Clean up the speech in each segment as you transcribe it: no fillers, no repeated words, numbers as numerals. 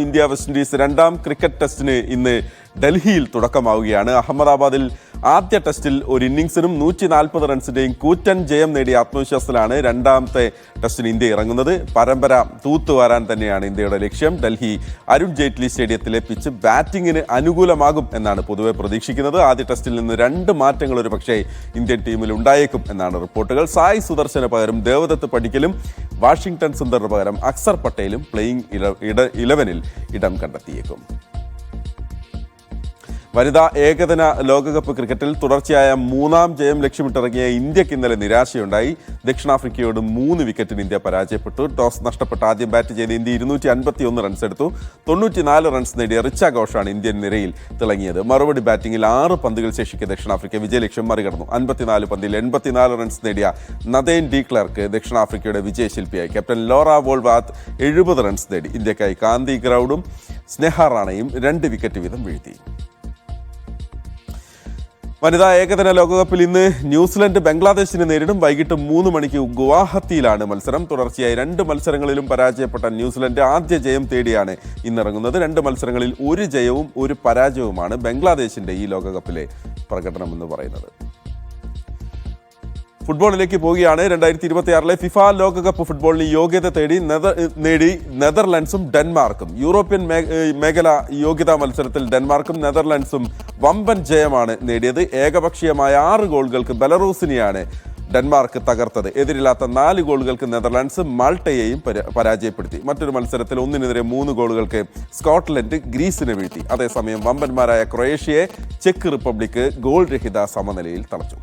India west Indies രണ്ടാം cricket ടെസ്റ്റിന് ഇന്ന് ഡൽഹിയിൽ തുടക്കമാവുകയാണ്. അഹമ്മദാബാദിൽ ആദ്യ ടെസ്റ്റിൽ ഒരു ഇന്നിംഗ്സിനും 140 റൺസിന്റെയും കൂറ്റൻ ജയം നേടിയ ആത്മവിശ്വാസത്തിലാണ് രണ്ടാമത്തെ ടെസ്റ്റിന് ഇന്ത്യ ഇറങ്ങുന്നത്. പരമ്പര തൂത്തുവാരാൻ തന്നെയാണ് ഇന്ത്യയുടെ ലക്ഷ്യം. ഡൽഹി അരുൺ ജെയ്റ്റ്ലി സ്റ്റേഡിയത്തിലെ പിച്ച് ബാറ്റിംഗിന് അനുകൂലമാകും എന്നാണ് പൊതുവെ പ്രതീക്ഷിക്കുന്നത്. ആദ്യ ടെസ്റ്റിൽ നിന്ന് 2 മാറ്റങ്ങൾ ഒരു പക്ഷേ ഇന്ത്യൻ ടീമിൽ ഉണ്ടായേക്കും എന്നാണ് റിപ്പോർട്ടുകൾ. സായ് സുദർശന് പകരം ദേവദത്ത് പടിക്കലും വാഷിംഗ്ടൺ സുന്ദറിന് പകരം അക്സർ പട്ടേലും പ്ലേയിങ് 11-ൽ ഇടം കണ്ടെത്തിയേക്കും. വനിതാ ഏകദിന ലോകകപ്പ് ക്രിക്കറ്റിൽ തുടർച്ചയായ 3ാം ജയം ലക്ഷ്യമിട്ടിറങ്ങിയ ഇന്ത്യക്ക് ഇന്നലെ നിരാശയുണ്ടായി. ദക്ഷിണാഫ്രിക്കയോട് 3 വിക്കറ്റിന് ഇന്ത്യ പരാജയപ്പെട്ടു. ടോസ് നഷ്ടപ്പെട്ട് ആദ്യം ബാറ്റ് ചെയ്ത ഇന്ത്യ 251 റൺസ് എടുത്തു. 94 റൺസ് നേടിയ റിച്ച ഘോഷാണ് ഇന്ത്യൻ നിരയിൽ തിളങ്ങിയത്. മറുപടി ബാറ്റിംഗിൽ 6 പന്തുകൾ ശേഷിക്കെ ദക്ഷിണാഫ്രിക്ക വിജയലക്ഷ്യം മറികടന്നു. 54 പന്തിൽ 84 റൺസ് നേടിയ നദേൻ ഡി ക്ലർക്ക് ദക്ഷിണാഫ്രിക്കയുടെ വിജയശില്പിയായി. ക്യാപ്റ്റൻ ലോറ വോൾവാത്ത് 70 റൺസ് നേടി. ഇന്ത്യക്കായി കാന്തി ഗ്രൗഡും സ്നേഹ റാണയും 2 വിക്കറ്റ് വീതം വീഴ്ത്തി. വനിതാ ഏകദിന ലോകകപ്പിൽ ഇന്ന് ന്യൂസിലൻഡ് ബംഗ്ലാദേശിനെ നേരിടും. വൈകിട്ട് 3 മണിക്ക് ഗുവാഹത്തിയിലാണ് മത്സരം. തുടർച്ചയായി 2 മത്സരങ്ങളിലും പരാജയപ്പെട്ട ന്യൂസിലൻഡ് ആദ്യ ജയം തേടിയാണ് ഇന്നിറങ്ങുന്നത്. 2 മത്സരങ്ങളിൽ 1 ജയവും 1 പരാജയവുമാണ് ബംഗ്ലാദേശിന്റെ ഈ ലോകകപ്പിലെ പ്രകടനമെന്ന് പറയുന്നത്. ഫുട്ബോളിലേക്ക് പോവുകയാണ്. 2026 ഫിഫ ലോകകപ്പ് ഫുട്ബോളിന് യോഗ്യത നേടി നെതർലൻഡ്സും ഡെൻമാർക്കും. യൂറോപ്യൻ മേഖല യോഗ്യതാ മത്സരത്തിൽ ഡെൻമാർക്കും നെതർലൻഡ്സും വമ്പൻ ജയമാണ് നേടിയത്. ഏകപക്ഷീയമായ 6 ഗോളുകൾക്ക് ബെലറൂസിനെയാണ് ഡെൻമാർക്ക് തകർത്തത്. എതിരില്ലാത്ത 4 ഗോളുകൾക്ക് നെതർലാൻഡ്സ് മാൾട്ടയെയും പരാജയപ്പെടുത്തി. മറ്റൊരു മത്സരത്തിൽ 1-3 ഗോളുകൾക്ക് സ്കോട്ട്ലൻഡ് ഗ്രീസിനെ വീഴ്ത്തി. അതേസമയം വമ്പന്മാരായ ക്രൊയേഷ്യയെ ചെക്ക് റിപ്പബ്ലിക് ഗോൾ രഹിത സമനിലയിൽ തളച്ചു.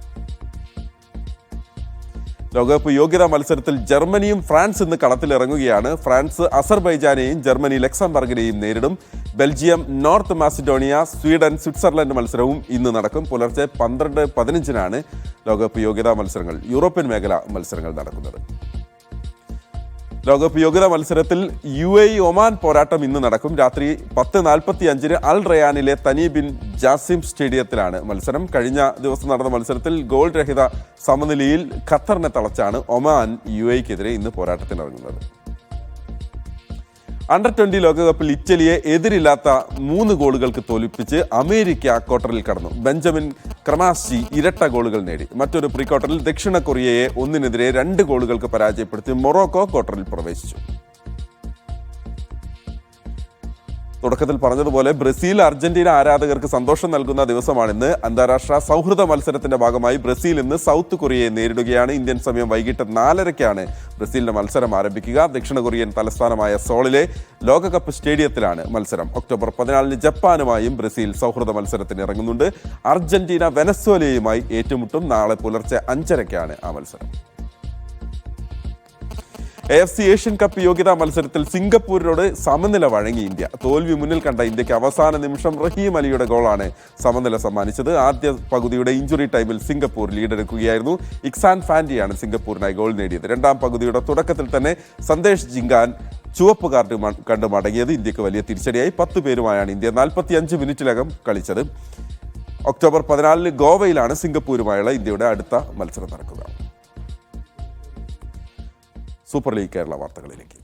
ലോകകപ്പ് യോഗ്യതാ മത്സരത്തിൽ ജർമ്മനിയും ഫ്രാൻസ് ഇന്ന് കളത്തിലിറങ്ങുകയാണ്. ഫ്രാൻസ് അസർബൈജാനെയും ജർമ്മനി ലക്സംബർഗിനെയും നേരിടും. Belgium north Macedonia Sweden Switzerland മത്സരവും ഇന്ന് നടക്കും. പുലർച്ചെ 12:15 ലോകകപ്പ് യോഗ്യതാ മത്സരങ്ങൾ യൂറോപ്യൻ മേഖല മത്സരങ്ങൾ നടക്കുന്നത്. ലോകകപ്പ് യോഗ്യതാ മത്സരത്തിൽ UAE ഒമാൻ പോരാട്ടം ഇന്ന് നടക്കും. രാത്രി 10:45 അൽ റയാനിലെ തനി ബിൻ ജാസിം സ്റ്റേഡിയത്തിലാണ് മത്സരം. കഴിഞ്ഞ ദിവസം നടന്ന മത്സരത്തിൽ ഗോൾ രഹിത സമനിലയിൽ ഖത്തറിനെ തളച്ചാണ് ഒമാൻ UAEക്കെതിരെ ഇന്ന് പോരാട്ടത്തിനിറങ്ങുന്നത്. അണ്ടർ-20 ലോകകപ്പിൽ ഇറ്റലിയെ എതിരില്ലാത്ത 3 ഗോളുകൾക്ക് തോൽപ്പിച്ച് അമേരിക്ക ക്വാർട്ടറിൽ കടന്നു. ബെഞ്ചമിൻ ക്രമാസ്ചി ഇരട്ട ഗോളുകൾ നേടി. മറ്റൊരു പ്രീ ക്വാർട്ടറിൽ ദക്ഷിണ കൊറിയയെ 1-നെതിരെ 2 ഗോളുകൾക്ക് പരാജയപ്പെടുത്തി മൊറോക്കോ ക്വാർട്ടറിൽ പ്രവേശിച്ചു. തുടക്കത്തിൽ പറഞ്ഞതുപോലെ ബ്രസീൽ അർജന്റീന ആരാധകർക്ക് സന്തോഷം നൽകുന്ന ദിവസമാണിന്ന്. അന്താരാഷ്ട്ര സൗഹൃദ മത്സരത്തിന്റെ ഭാഗമായി ബ്രസീൽ ഇന്ന് സൗത്ത് കൊറിയയെ നേരിടുകയാണ്. ഇന്ത്യൻ സമയം വൈകിട്ട് 4:30 ബ്രസീലിന്റെ മത്സരം ആരംഭിക്കുക. ദക്ഷിണ കൊറിയൻ തലസ്ഥാനമായ സോളിലെ ലോകകപ്പ് സ്റ്റേഡിയത്തിലാണ് മത്സരം. ഒക്ടോബർ 14 ജപ്പാനുമായും ബ്രസീൽ സൗഹൃദ മത്സരത്തിന് ഇറങ്ങുന്നുണ്ട്. അർജന്റീന വെനസ്വേലയുമായി ഏറ്റുമുട്ടും. നാളെ പുലർച്ചെ 5:30 ആ മത്സരം. AFC ഏഷ്യൻ കപ്പ് യോഗ്യതാ മത്സരത്തിൽ സിംഗപ്പൂരിനോട് സമനില വഴങ്ങി ഇന്ത്യ. തോൽവി മുന്നിൽ കണ്ട ഇന്ത്യക്ക് അവസാന നിമിഷം റഹീം അലിയുടെ ഗോളാണ് സമനില സമ്മാനിച്ചത്. ആദ്യ പകുതിയുടെ ഇഞ്ചുറി ടൈമിൽ സിംഗപ്പൂർ ലീഡെടുക്കുകയായിരുന്നു. ഇക്സാൻ ഫാൻഡിയാണ് സിംഗപ്പൂരിനായി ഗോൾ നേടിയത്. 2ാം പകുതിയുടെ തുടക്കത്തിൽ തന്നെ സന്ദേശ് ജിങ്കാൻ ചുവപ്പ് കാർഡ് കണ്ട് മടങ്ങിയത് ഇന്ത്യക്ക് വലിയ തിരിച്ചടിയായി. 10 പേരുമായാണ് ഇന്ത്യ 45 മിനിറ്റിനകം കളിച്ചത്. ഒക്ടോബർ 14 ഗോവയിലാണ് സിംഗപ്പൂരുമായുള്ള ഇന്ത്യയുടെ അടുത്ത മത്സരം നടക്കുക. സൂപ്പർ ലീഗ് കേരള വാർത്തകളിലേക്ക്.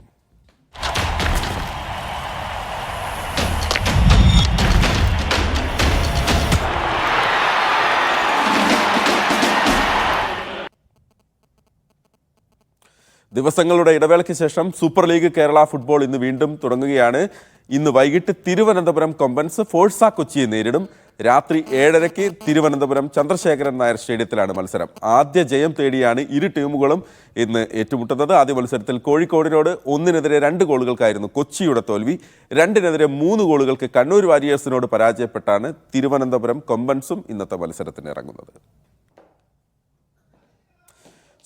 ദിവസങ്ങളുടെ ഇടവേളയ്ക്ക് ശേഷം സൂപ്പർ ലീഗ് കേരള ഫുട്ബോൾ ഇന്ന് വീണ്ടും തുടങ്ങുകയാണ്. ഇന്ന് വൈകിട്ട് തിരുവനന്തപുരം കൊമ്പൻസ് ഫോഴ്സ കൊച്ചിയെ നേരിടും. രാത്രി 7:30 തിരുവനന്തപുരം ചന്ദ്രശേഖരൻ നായർ സ്റ്റേഡിയത്തിലാണ് മത്സരം. ആദ്യ ജയം തേടിയാണ് ഇരു ടീമുകളും ഇന്ന് ഏറ്റുമുട്ടുന്നത്. ആദ്യ മത്സരത്തിൽ കോഴിക്കോടിനോട് 1-നെതിരെ 2 ഗോളുകൾക്കായിരുന്നു കൊച്ചിയുടെ തോൽവി. 2-നെതിരെ 3 ഗോളുകൾക്ക് കണ്ണൂർ വാരിയേഴ്സിനോട് പരാജയപ്പെട്ടാണ് തിരുവനന്തപുരം കൊമ്പൻസും ഇന്നത്തെ മത്സരത്തിന് ഇറങ്ങുന്നത്.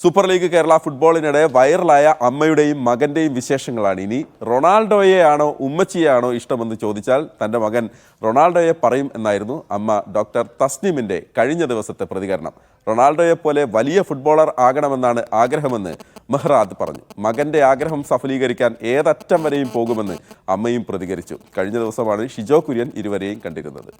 സൂപ്പർ ലീഗ് കേരള ഫുട്ബോളിനിടെ വൈറലായ അമ്മയുടെയും മകന്റെയും വിശേഷങ്ങളാണ് ഇനി. റൊണാൾഡോയെയാണോ ഉമ്മച്ചിയെയാണോ ഇഷ്ടമെന്ന് ചോദിച്ചാൽ തൻ്റെ മകൻ റൊണാൾഡോയെ പറയും എന്നായിരുന്നു അമ്മ ഡോക്ടർ തസ്നീമിൻ്റെ കഴിഞ്ഞ ദിവസത്തെ പ്രതികരണം. റൊണാൾഡോയെപ്പോലെ വലിയ ഫുട്ബോളർ ആകണമെന്നാണ് ആഗ്രഹമെന്ന് മെഹ്റാദ് പറഞ്ഞു. മകന്റെ ആഗ്രഹം സഫലീകരിക്കാൻ ഏതറ്റം വരെയും പോകുമെന്ന് അമ്മയും പ്രതികരിച്ചു. കഴിഞ്ഞ ദിവസമാണ് ഷിജോ കുര്യൻ ഇരുവരെയും കണ്ടിരുന്നത്.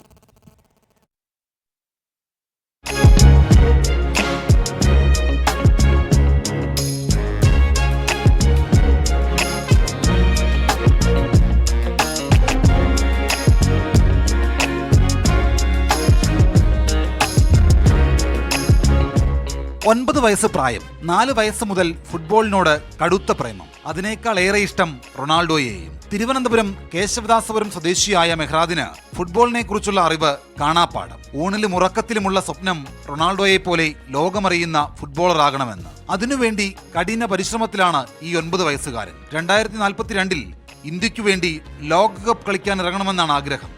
9 വയസ്സ് പ്രായം, 4 വയസ്സ് മുതൽ ഫുട്ബോളിനോട് കടുത്ത പ്രേമം. അതിനേക്കാൾ ഏറെ ഇഷ്ടം റൊണാൾഡോയെയും. തിരുവനന്തപുരം കേശവദാസപുരം സ്വദേശിയായ മെഹ്റാദിന് ഫുട്ബോളിനെ കുറിച്ചുള്ള അറിവ് കാണാപ്പാഠം. ഊണിലും ഉറക്കത്തിലുമുള്ള സ്വപ്നം റൊണാൾഡോയെ പോലെ ലോകമറിയുന്ന ഫുട്ബോളറാകണമെന്ന്. അതിനുവേണ്ടി കഠിന പരിശ്രമത്തിലാണ് ഈ 9 വയസ്സുകാരൻ. 2042 ഇന്ത്യക്ക് വേണ്ടി ലോകകപ്പ് കളിക്കാൻ ഇറങ്ങണമെന്നാണ് ആഗ്രഹം.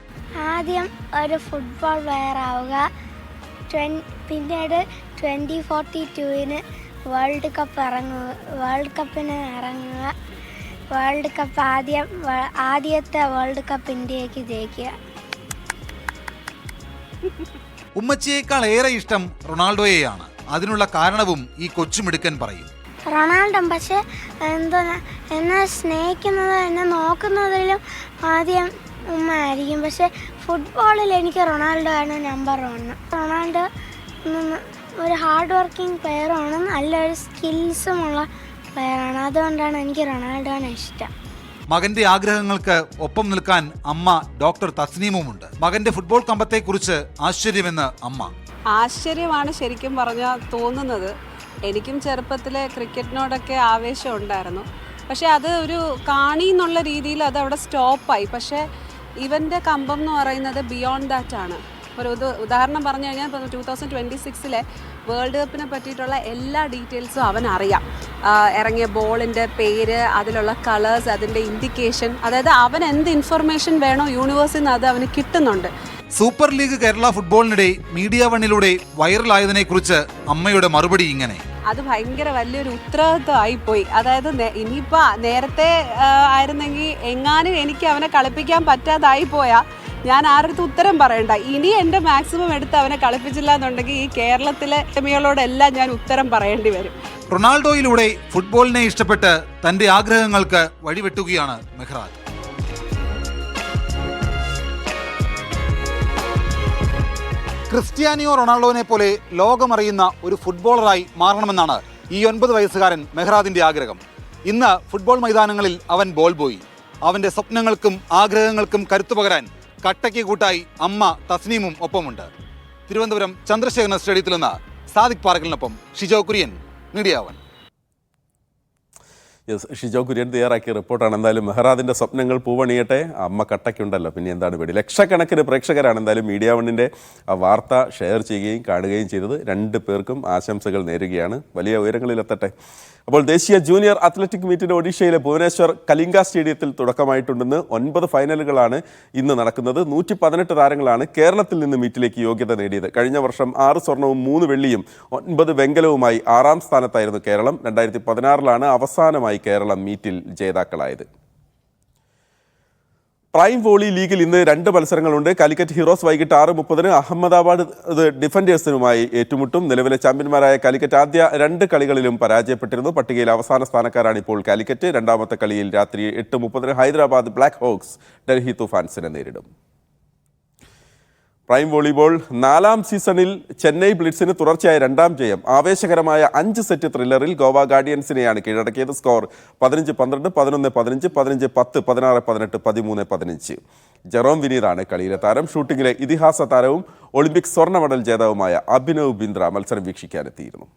ആദ്യം ഒരു ഫുട്ബോൾ പ്ലെയർ ആവുക, പിന്നീട് 2042 വേൾഡ് കപ്പിന് ഇറങ്ങുക. വേൾഡ് കപ്പ് ആദ്യത്തെ വേൾഡ് കപ്പ് ഇന്ത്യക്ക് ജയിക്കുക. ഉമ്മച്ചിയേക്കാൾ ഏറെ ഇഷ്ടം റൊണാൾഡോയെയാണ്. അതിനുള്ള കാരണവും ഈ കൊച്ചുമിടുക്കൻ പറയും. റൊണാൾഡോ പക്ഷെ എന്നെ സ്നേഹിക്കുന്നത്, എന്നെ നോക്കുന്നതിലും ആദ്യം ഉമ്മ ആയിരിക്കും. പക്ഷെ ഫുട്ബോളിൽ എനിക്ക് റൊണാൾഡോ ആണ് നമ്പർ 1. റൊണാൾഡോ ഒരു ഹാർഡ് വർക്കിംഗ് പ്ലെയറാണ്, നല്ലൊരു സ്കിൽസുമുള്ള പ്ലെയറാണ്. അതുകൊണ്ടാണ് എനിക്ക് റൊണാൾഡോനെ ഇഷ്ടം. മകന്റെ ആഗ്രഹങ്ങൾക്ക് ഒപ്പം നിൽക്കാൻ അമ്മ ഡോക്ടർ തസ്നീമുമുണ്ട്. മകന്റെ ഫുട്ബോൾ കമ്പത്തെക്കുറിച്ച് ആശ്ചര്യമെന്ന് അമ്മ. ആശ്ചര്യമാണ് ശരിക്കും പറഞ്ഞാൽ തോന്നുന്നത്. എനിക്കും ചെറുപ്പത്തിലെ ക്രിക്കറ്റിനോടൊക്കെ ആവേശം ഉണ്ടായിരുന്നു. പക്ഷേ അത് ഒരു കാണി എന്നുള്ള രീതിയിൽ അത് അവിടെ സ്റ്റോപ്പായി. പക്ഷേ ഇവൻ്റെ കമ്പം എന്ന് പറയുന്നത് ബിയോണ്ട് ദാറ്റ് ആണ്. ഒരു ഉദാഹരണം പറഞ്ഞു കഴിഞ്ഞാൽ 2026 വേൾഡ് കപ്പിനെ പറ്റിയിട്ടുള്ള എല്ലാ ഡീറ്റെയിൽസും അവനറിയാം. ഇറങ്ങിയ ബോളിൻ്റെ പേര്, അതിലുള്ള കളേഴ്സ്, അതിൻ്റെ ഇൻഡിക്കേഷൻ, അതായത് അവൻ എന്ത് ഇൻഫർമേഷൻ വേണോ യൂണിവേഴ്സിൽ നിന്ന് അത് അവന് കിട്ടുന്നുണ്ട്. സൂപ്പർ ലീഗ് കേരള ഫുട്ബോളിനിടെ മീഡിയ വണ്ണിലൂടെ വൈറലായതിനെക്കുറിച്ച് അമ്മയുടെ മറുപടി ഇങ്ങനെ. അത് ഭയങ്കര വലിയൊരു ഉത്തരവാദിത്വമായിപ്പോയി. അതായത് ഇനിയിപ്പോൾ നേരത്തെ ആയിരുന്നെങ്കിൽ എങ്ങാനും എനിക്ക് അവനെ കളിപ്പിക്കാൻ പറ്റാതായി പോയാൽ ഞാൻ ആരുടെ ഉത്തരം പറയണ്ട. ഇനി എൻ്റെ മാക്സിമം എടുത്ത് അവനെ കളിപ്പിച്ചില്ല എന്നുണ്ടെങ്കിൽ ഈ കേരളത്തിലെ ടീമുകളോടെല്ലാം ഞാൻ ഉത്തരം പറയേണ്ടി വരും. റൊണാൾഡോയിലൂടെ ഫുട്ബോളിനെ ഇഷ്ടപ്പെട്ട് തന്റെ ആഗ്രഹങ്ങൾക്ക് വഴിവെട്ടുകയാണ് മെഹ്റാദ്. ക്രിസ്ത്യാനിയോ റൊണാൾഡോനെ പോലെ ലോകമറിയുന്ന ഒരു ഫുട്ബോളറായി മാറണമെന്നാണ് ഈ 9 വയസ്സുകാരൻ മെഹ്റാദിന്റെ ആഗ്രഹം. ഇന്ന് ഫുട്ബോൾ മൈതാനങ്ങളിൽ അവൻ ബോൾ ബോയ്. അവന്റെ സ്വപ്നങ്ങൾക്കും ആഗ്രഹങ്ങൾക്കും കരുത്തു പകരാൻ കട്ടയ്ക്ക് കൂട്ടായി അമ്മ തസ്നീമും ഒപ്പമുണ്ട്. തിരുവനന്തപുരം ചന്ദ്രശേഖരൻ സ്റ്റേഡിയത്തിൽ നിന്ന് സാദിഖ് പാറക്കലിനൊപ്പം ഷിജോ കുര്യൻ, മീഡിയ 1. ഷിജോ കുര്യൻ തയ്യാറാക്കിയ റിപ്പോർട്ടാണ്. എന്തായാലും മെഹ്റാദിൻ്റെ സ്വപ്നങ്ങൾ പൂവണിയട്ടെ. അമ്മ കട്ടയ്ക്കുണ്ടല്ലോ, പിന്നെ എന്താണ് പേടി. ലക്ഷക്കണക്കിന് പ്രേക്ഷകരാണ് എന്തായാലും മീഡിയ 1ൻ്റെ ആ വാർത്ത ഷെയർ ചെയ്യുകയും കാണുകയും ചെയ്തത്. 2 പേർക്കും ആശംസകൾ നേരുകയാണ്. വലിയ ഉയരങ്ങളിലെത്തട്ടെ. അപ്പോൾ ദേശീയ ജൂനിയർ അത്ലറ്റിക് മീറ്റിന് ഒഡീഷയിലെ ഭുവനേശ്വർ കലിംഗ സ്റ്റേഡിയത്തിൽ തുടക്കമായിട്ടുണ്ടെന്ന്. 9 ഫൈനലുകളാണ് ഇന്ന് നടക്കുന്നത്. 118 താരങ്ങളാണ് കേരളത്തിൽ നിന്ന് മീറ്റിലേക്ക് യോഗ്യത നേടിയത്. കഴിഞ്ഞ വർഷം 6 സ്വർണവും 3 വെള്ളിയും 9 വെങ്കലവുമായി 6ാം സ്ഥാനത്തായിരുന്നു കേരളം. 2016 അവസാനമായി കേരളം മീറ്റിൽ ജേതാക്കളായത്. പ്രൈം വോളി ലീഗിൽ ഇന്ന് 2 മത്സരങ്ങളുണ്ട്. കാലിക്കറ്റ് ഹീറോസ് വൈകിട്ട് 6:30 അഹമ്മദാബാദ് ഡിഫൻഡേഴ്സിനുമായി ഏറ്റുമുട്ടും. നിലവിലെ ചാമ്പ്യന്മാരായ കാലിക്കറ്റ് ആദ്യ 2 കളികളിലും പരാജയപ്പെട്ടിരുന്നു. പട്ടികയിൽ അവസാന സ്ഥാനക്കാരാണ് ഇപ്പോൾ കാലിക്കറ്റ്. രണ്ടാമത്തെ കളിയിൽ രാത്രി 8:30 ഹൈദരാബാദ് ബ്ലാക്ക് ഹോക്സ് ഡൽഹി തുഫാൻസിനെ നേരിടും. പ്രൈം വോളിബോൾ 4ാം സീസണിൽ ചെന്നൈ ബ്ലിറ്റ്സിന് തുടർച്ചയായ 2ാം ജയം. ആവേശകരമായ 5 സെറ്റ് ത്രില്ലറിൽ ഗോവ ഗാർഡിയൻസിനെയാണ് കീഴടക്കിയത്. സ്കോർ 15-12, 11-15, 15-10, 16-18, 13-15. ജെറോം വിനീതാണ് കളിയിലെ താരം. ഷൂട്ടിങ്ങിലെ ഇതിഹാസ താരവും ഒളിമ്പിക് സ്വർണ്ണ മെഡൽ ജേതാവുമായ അഭിനവ് ബിന്ദ്ര മത്സരം വീക്ഷിക്കാനെത്തിയിരുന്നു.